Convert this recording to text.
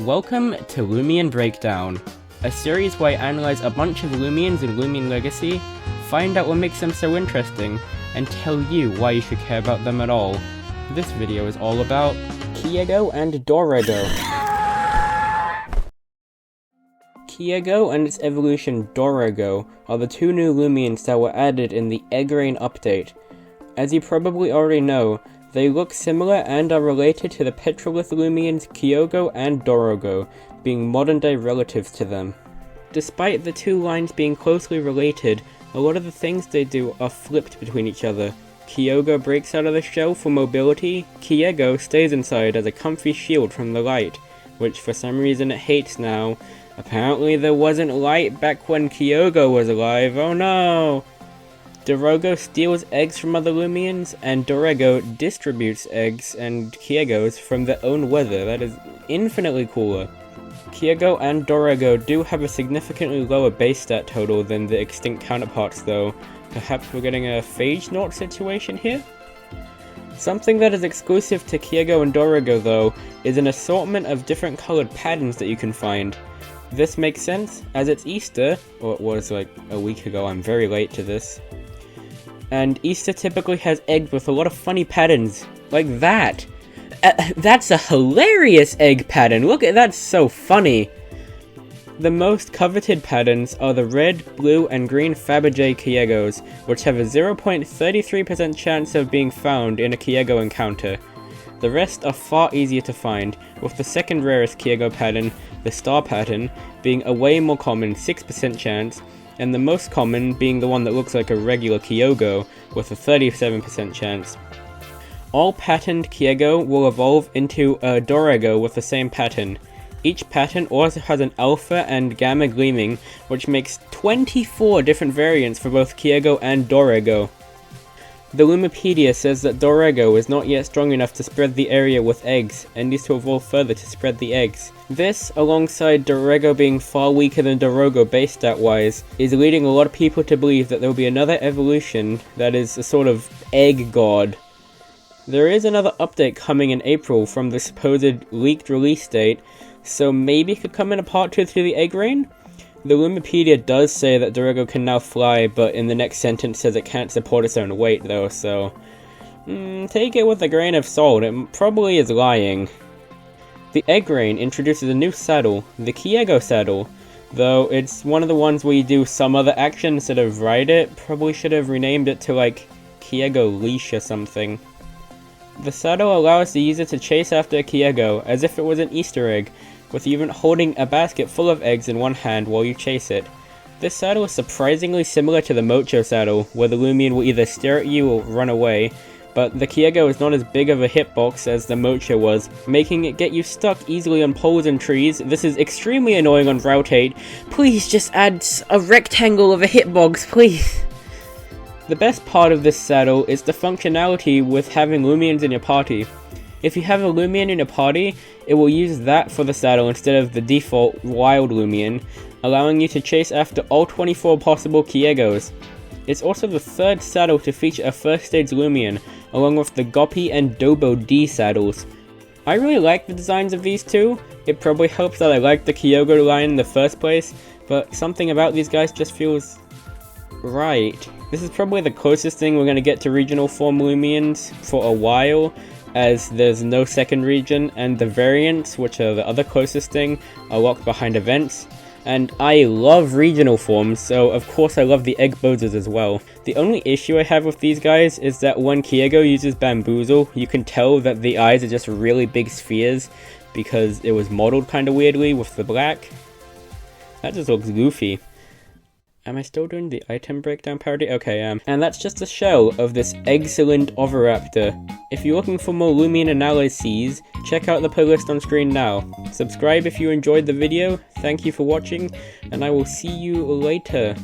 Welcome to Loomian Breakdown, a series where I analyze a bunch of Loomians and Loomian Legacy, find out what makes them so interesting, and tell you why you should care about them at all. This video is all about Kyeggo and Doreggo. Kyeggo and its evolution Doreggo are the two new Loomians that were added in the Egg Rain update. As you probably already know, they look similar and are related to the Petrolith Loomians Kyeggo and Doreggo, being modern-day relatives to them. Despite the two lines being closely related, a lot of the things they do are flipped between each other. Kyeggo breaks out of the shell for mobility, Kyeggo stays inside as a comfy shield from the light, which for some reason it hates now. Apparently there wasn't light back when Kyeggo was alive, oh no! Doreggo steals eggs from other Loomians, and Doreggo distributes eggs and Kyeggos from their own weather. That is infinitely cooler. Kyeggo and Doreggo do have a significantly lower base stat total than the extinct counterparts though. Perhaps we're getting a phage naught situation here? Something that is exclusive to Kyeggo and Doreggo though is an assortment of different colored patterns that you can find. This makes sense, as it's Easter, or it was like a week ago, I'm very late to this. And Easter typically has eggs with a lot of funny patterns, like that. That's a hilarious egg pattern, look at that, so funny. The most coveted patterns are the red, blue, and green Fabergé Kyeggos, which have a 0.33% chance of being found in a Kyeggo encounter. The rest are far easier to find, with the second rarest Kyeggo pattern, the star pattern, being a way more common 6% chance, and the most common being the one that looks like a regular Kyeggo, with a 37% chance. All patterned Kyeggo will evolve into a Doreggo with the same pattern. Each pattern also has an alpha and gamma gleaming, which makes 24 different variants for both Kyeggo and Doreggo. The Loomipedia says that Doreggo is not yet strong enough to spread the area with eggs, and needs to evolve further to spread the eggs. This, alongside Doreggo being far weaker than Doreggo base stat-wise, is leading a lot of people to believe that there will be another evolution that is a sort of egg god. There is another update coming in April from the supposed leaked release date, so maybe it could come in a part 2 to the Egg Rain? The Loomipedia does say that Doreggo can now fly, but in the next sentence says it can't support its own weight though, so take it with a grain of salt, it probably is lying. The Egg Rain introduces a new saddle, the Kyeggo saddle, though it's one of the ones where you do some other action instead of ride it. Probably should have renamed it to like Kyeggo Leash or something. The saddle allows the user to chase after a Kyeggo as if it was an Easter egg, with you even holding a basket full of eggs in one hand while you chase it. This saddle is surprisingly similar to the Mocho saddle, where the Loomian will either stare at you or run away, but the Kyeggo is not as big of a hitbox as the Mocho was, making it get you stuck easily on poles and trees. This is extremely annoying on Route 8. Please just add a rectangle of a hitbox, please! The best part of this saddle is the functionality with having Loomians in your party. If you have a Loomian in your party, it will use that for the saddle instead of the default wild Loomian, allowing you to chase after all 24 possible Kyeggos. It's also the third saddle to feature a first stage Loomian, along with the Goppy and Dobo D saddles. I really like the designs of these two. It probably helps that I like the Kyeggo line in the first place, but something about these guys just feels right. This is probably the closest thing we're going to get to regional form Loomians for a while, as there's no second region, and the variants, which are the other closest thing, are locked behind events. And I love regional forms, so of course I love the Egg Bozers as well. The only issue I have with these guys is that when Kyeggo uses Bamboozle, you can tell that the eyes are just really big spheres, because it was modeled kinda weirdly with the black. That just looks goofy. Am I still doing the item breakdown parody? Okay, and that's just a shell of this excellent Oviraptor. If you're looking for more Loomian analyses, check out the playlist on screen now. Subscribe if you enjoyed the video, thank you for watching, and I will see you later.